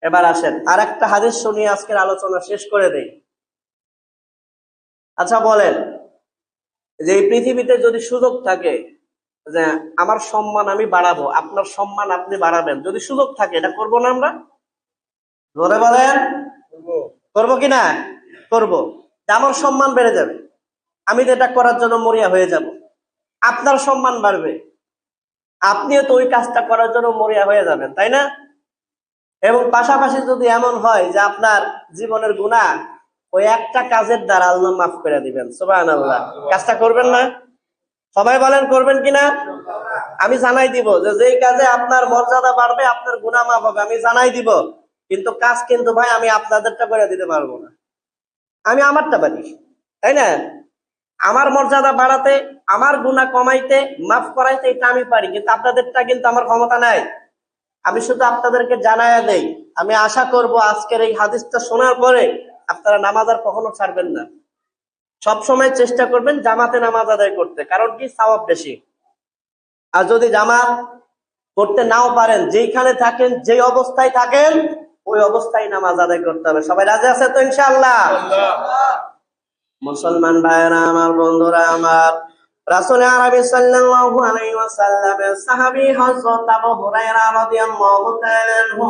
এবার আসেন আর একটা হাদিস শুনিয়ে আজকের আলোচনা শেষ করে দেই। আচ্ছা বলেন, যে এই পৃথিবীতে যদি সুযোগ থাকে যে আমার সম্মান আমি বাড়াবো, আপনার সম্মান আপনি বাড়াবেন, যদি সুযোগ থাকে, এটা করবো না আমরা? ধরে বলেন, করবো কিনা? করবো। যে আমার সম্মান বেড়ে যাবে, আমি তো এটা করার জন্য মরিয়া হয়ে যাব। আপনার সম্মান বাড়বে, আপনিও তো ওই কাজটা করার জন্য মরিয়া হয়ে যাবেন, তাই না? এবং পাশাপাশি যদি এমন হয় যে আপনার জীবনের গুনাহ ওই একটা কাজের দ্বারা আল্লাহ মাফ করে দিবেন, সুবহানাল্লাহ, কাজটা করবেন না? সবাই বলেন, করবেন কিনা? আমি জানাই দিব যে যেই কাজে আপনার মর্যাদা বাড়বে, আপনার গুনাহ মাফ হবে, আমি জানাই দিব। কিন্তু কাজ কিন্তু ভাই আমি আপনাদেরটা করে দিতে পারবো না, আমি আমারটা পারি, তাই না? আমার মর্যাদা বাড়াতে, আমার গুনাহ কমাইতে, মাফ করাইতে এটা আমি পারি, কিন্তু আপনাদেরটা কিন্তু আমার ক্ষমতা নাই। আমি শুধু আপনাদেরকে জানায়া দেই। আমি আশা করব আজকের এই হাদিসটা শোনার পরে আপনারা নামাজ আর কখনো ছাড়বেন না। সব সময় চেষ্টা করবেন জামাতে নামাজ আদায় করতে, কারণ কি সওয়াব বেশি। আর যদি জামাত করতে নাও পারেন, যেইখানে থাকেন, যেই অবস্থায় থাকেন, ওই অবস্থায় নামাজ আদায় করতে হবে। সবাই রাজি আছে তো ইনশাআল্লাহ? মুসলমান ভাইরা আমার, বন্ধুরা আমার, রাসূল আরবি সাল্লাল্লাহু আলাইহি ওয়াসাল্লামের সাহাবী হযরত আবু হুরায়রা রাদিয়াল্লাহু তাআলা আনহু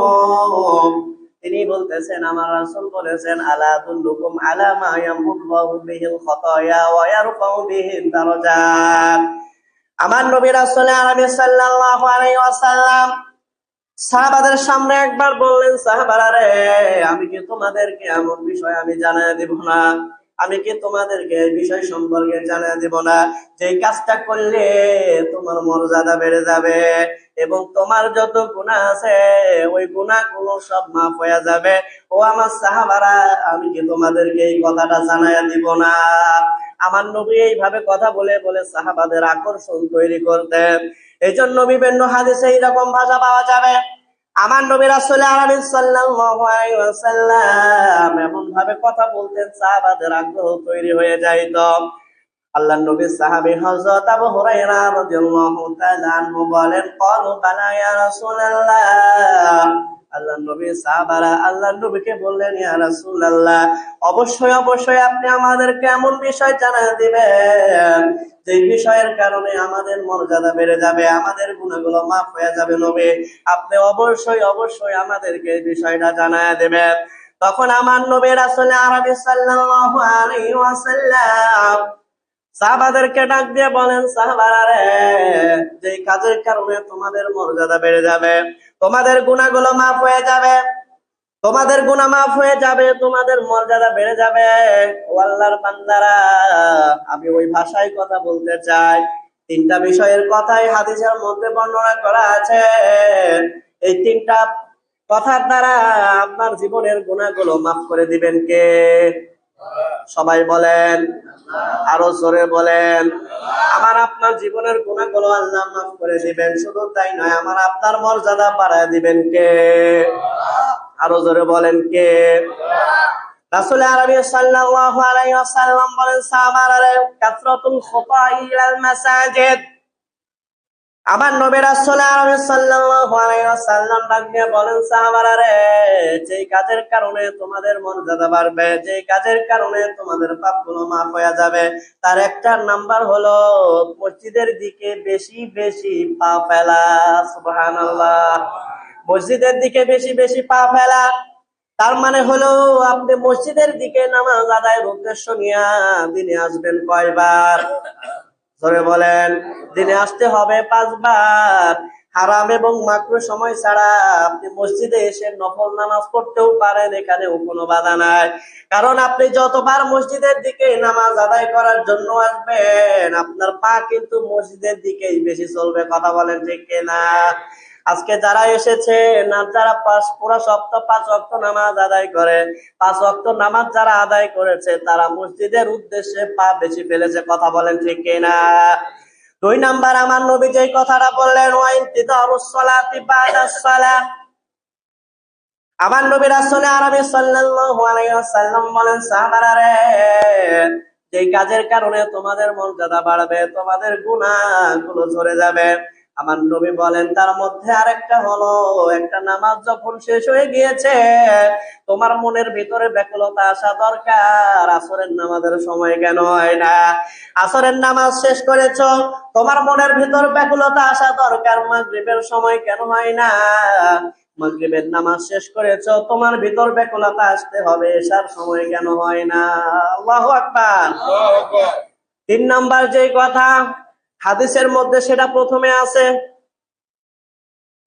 তিনি বলতেছেন, আমার রাসূল বলেছেন, আলা দুল্লুকুম আলা মা ইয়ামহুল্লাহু বিহিল খাতায়া ওয়া ইয়ারফাউ বিহিদ দারাজাত। আমার নবী রাসূল আরবি সাল্লাল্লাহু আলাইহি ওয়াসাল্লাম সাহাবাদের সামনে একবার বললেন, সাহাবারা রে, আমি কি তোমাদেরকে এমন বিষয় আমি জানাই দেব না, আমি কি তোমাদেরকে এই বিষয় সম্পর্কে জানাই দেব না, যে কাজটা করলে তোমার মর্যাদা বেড়ে যাবে এবং তোমার যত গুনাহ আছে ওই গুনাহগুলো সব মাফ হয়ে যাবে। ও আমার সাহাবারা, আমি কি তোমাদেরকে এই কথাটা জানাই দিব না? আমার নবী এইভাবে কথা বলে বলে সাহাবাদের আকর্ষণ তৈরি করতেন। এই জন্য বিভিন্ন হাদিসে এইরকম ভাষা পাওয়া যাবে। আমার নবী রাসূল আরবি সাল্লাল্লাহু আলাইহি ওয়াসাল্লাম এমন ভাবে কথা বলতেন, সাহাবাদের আগ্রহ তৈরি হয়ে যাইত। আল্লাহর নবীর সাহাবী হযরত আবু হুরায়রা রাদিয়াল্লাহু তাআলা আনহু বলেন, ক্বালু বালা ইয়া রাসূলুল্লাহ। আল্লাহর নবীর সাহাবারা আল্লাহর নবীকে বললেন, ইয়া রাসূলুল্লাহ, অবশ্যই অবশ্যই আপনি আমাদেরকে এমন বিষয় জানিয়ে দিবেন যে বিষয়ের কারণে আমাদের মর্যাদা বেড়ে যাবে, আমাদের গুনাহগুলো মাফ হয়ে যাবে। নবী, আপনি অবশ্যই অবশ্যই আমাদেরকে এই বিষয়টা জানিয়ে দেবেন। তখন আমার নবী রাসূল আরবি সাল্লাল্লাহু আলাইহি ওয়াসাল্লাম সাহাবাদেরকে ডাক দিয়ে বলেন, সাহাবারা রে, যে কাজের কারণে তোমাদের মর্যাদা বেড়ে যাবে, তোমাদের গুনাহগুলো মাফ হয়ে যাবে, তোমাদের গুনাহ মাফ হয়ে যাবে, তোমাদের মর্যাদা বেড়ে যাবে, ও আল্লাহর বান্দারা, আমি ওই ভাষায় কথা বলতে চাই। তিনটা বিষয়ের কথাই হাদিসের মধ্যে বর্ণনা করা আছে। এই তিনটা কথার দ্বারা আপনার জীবনের গুনাহগুলো মাফ করে দিবেন কে? সবাই বলেন, আরো জোরে বলেন। আমার আপনার জীবনের গুনাহগুলো আল্লাহ মাফ করে দিবেন, শুধু তাই নয়, আমার আপনার মর্যাদা বাড়ায় দিবেন কে? আরো জোরে বলেন, কে? রাসূল আরবি সাল্লাল্লাহু আলাইহি ওয়াসাল্লাম বলেন, সাহাবারা, কাসরাতুল খুতা ইলাল মাসাজিদ। আমার নবী রাসূল আরবি সাল্লাল্লাহু আলাইহি ওয়াসাল্লাম ডাক দিয়ে বলেন, সাহাবারা রে, যেই কাজের কারণে তোমাদের মর্যাদা বাড়বে, যেই কাজের কারণে তোমাদের পাপগুলো মাফ হয়ে যাবে, তার একটা নাম্বার হলো মসজিদের দিকে বেশি বেশি পা ফেলা। সুবহানাল্লাহ। মসজিদের দিকে বেশি বেশি পা ফেলা তার মানে হলো আপনি মসজিদের দিকে নামাজ আদায়ের উদ্দেশ্য নিয়ে দিনে আসবেন কয়বার? ধরে বলেন, দিনে আসতে হবে 5 বার। হারাম এবং মাকরুহ সময় ছাড়া আপনি মসজিদে এসে নফল নামাজ পড়তেও পারেন, এখানেও কোনো বাধা নাই। কারণ আপনি যতবার মসজিদের দিকে নামাজ আদায় করার জন্য আসবেন, আপনার পা কিন্তু মসজিদের দিকেই বেশি চলবে। কথা বলেন ঠিক কিনা? আজকে যারা এসেছে না, যারা পুরো সপ্তাহ 5 ওয়াক্ত নামাজ আদায় করে, 5 ওয়াক্ত নামাজ যারা আদায় করেছে, তারা মসজিদের উদ্দেশ্যে পা বেশি ফেলেছে। কথা বলেন ঠিক কিনা? 2 নাম্বার, আমার নবী যে কথাটা বললেন, ওয়াইনতিদারুস সালাতি বাদাস সালাহ। আমার নবী রাসূল আরবি সাল্লাল্লাহু আলাইহি ওয়াসাল্লাম বলেন, সাহাবারা রে, যে কাজের কারণে তোমাদের মর্যাদা বাড়বে, তোমাদের গুনাহগুলো ঝরে যাবে, আমার নবী বলেন তার মধ্যে আরেকটা হলো, একটা নামাজ যখন শেষ হয়ে গিয়েছে তোমার মনের ভিতরে ব্যাকুলতা আসা দরকার, আসরের নামাজের সময় কেন হয় না? আসরের নামাজ শেষ করেছো, তোমার মনের ভিতর ব্যাকুলতা আসা দরকার, মাগরিবের সময় কেন হয় না? মাগরিবের নামাজ শেষ করেছো, তোমার ভিতর ব্যাকুলতা আসতে হবে, এশার সময় কেন হয় না? আল্লাহু আকবার। তিন নাম্বার যে কথা হাদিসের মধ্যে সেটা প্রথমে আছে,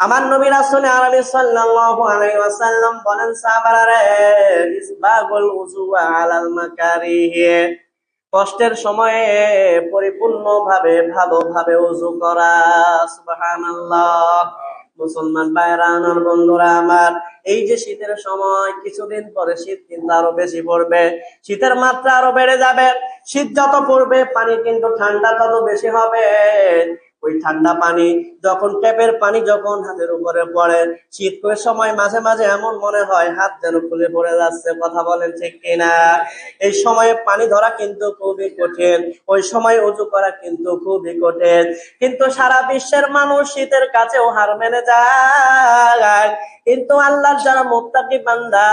আমার নবী রাসূল আরবি সাল্লাল্লাহু আলাইহি ওয়াসাল্লাম বলেন সাহাবারা রে, ইসবাগুল উযু আলাল মাকারিহ, কষ্টের সময়ে পরিপূর্ণভাবে ভালোভাবে ওযু করা। সুবহানাল্লাহ। মুসলমান ভাইরা আমার, বন্ধুরা আমার, এই যে শীতের সময়, কিছুদিন পরে শীত কিন্তু আরো বেশি পড়বে, শীতের মাত্রা আরো বেড়ে যাবে। শীত যত পড়বে পানি কিন্তু ঠান্ডা তত বেশি হবে। ওই ঠান্ডা পানি যখন, ট্যাপের পানি যখন হাতের উপরে পড়ে, শীতের সময় মাঝে মাঝে এমন মনে হয় হাত যেন খুলে পড়ে যাচ্ছে। কথা বলেন ঠিক কিনা? এই সময়ে পানি ধরা কিন্তু খুবই কঠিন, ওই সময় ওযু করা কিন্তু খুবই কঠিন। কিন্তু সারা বিশ্বের মানুষ শীতের কাছেও হার মেনে যায়। কিন্তু আল্লাহর যারা মুত্তাকি বান্দা,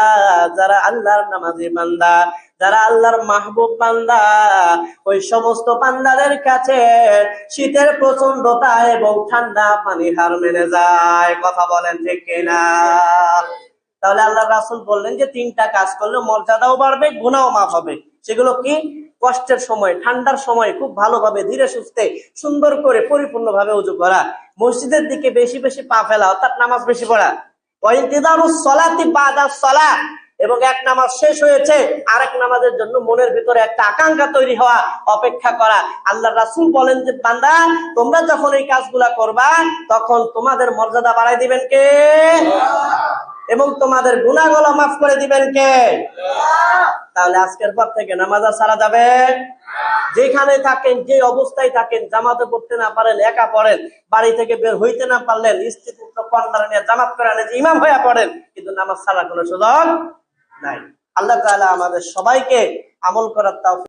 যারা আল্লাহর নামাজি বান্দা, যারা আল্লাহর মাহবুব বান্দা, ওই সমস্ত বান্দাদের কাছে শীতের প্রচন্ডতা এবং ঠান্ডা পানি হার মেনে যায়। কথা বলেন ঠিক কিনা? তাহলে আল্লাহ রাসূল বললেন যে তিনটা কাজ করলে মর্যাদাও বাড়বে, গুনাহও মাফ হবে। সেগুলো কি? কষ্টের সময়, ঠান্ডার সময় খুব ভালোভাবে ধীরে সুস্থে সুন্দর করে পরিপূর্ণভাবে ওযু করা, মসজিদের দিকে বেশি বেশি পা ফেলা অর্থাৎ নামাজ বেশি পড়া, ওয়াইন্তিদারুস সালাতি বাদাস সালাহ, এবং এক নামাজ শেষ হয়েছে আরেক নামাজের জন্য মনের ভিতরে একটা আকাঙ্ক্ষা তৈরি হওয়া, অপেক্ষা করা। আল্লাহ রাসূল বলেন যে বান্দা, তোমরা যখন এই কাজগুলা করবা তখন তোমাদের মর্যাদা বাড়াই দিবেন কে? এবং তোমাদের গুনাহগুলো মাফ করে দিবেন কে? তাহলে আজকের পর থেকে নামাজ আর ছাড়া যাবে? যেখানে থাকেন, যে অবস্থায় থাকেন, জামাতে পড়তে না পারেন একা পড়েন, বাড়ি থেকে বের হইতে না পারলেন স্ত্রী পুত্র কন্যা নিয়ে জামাত করে আনে যে ইমাম হয়ে পড়েন, কিন্তু নামাজ ছাড়ার কোনো সুযোগ নাই। আল্লাহ তাআলা আমাদের সবাইকে আমল করার তৌফিক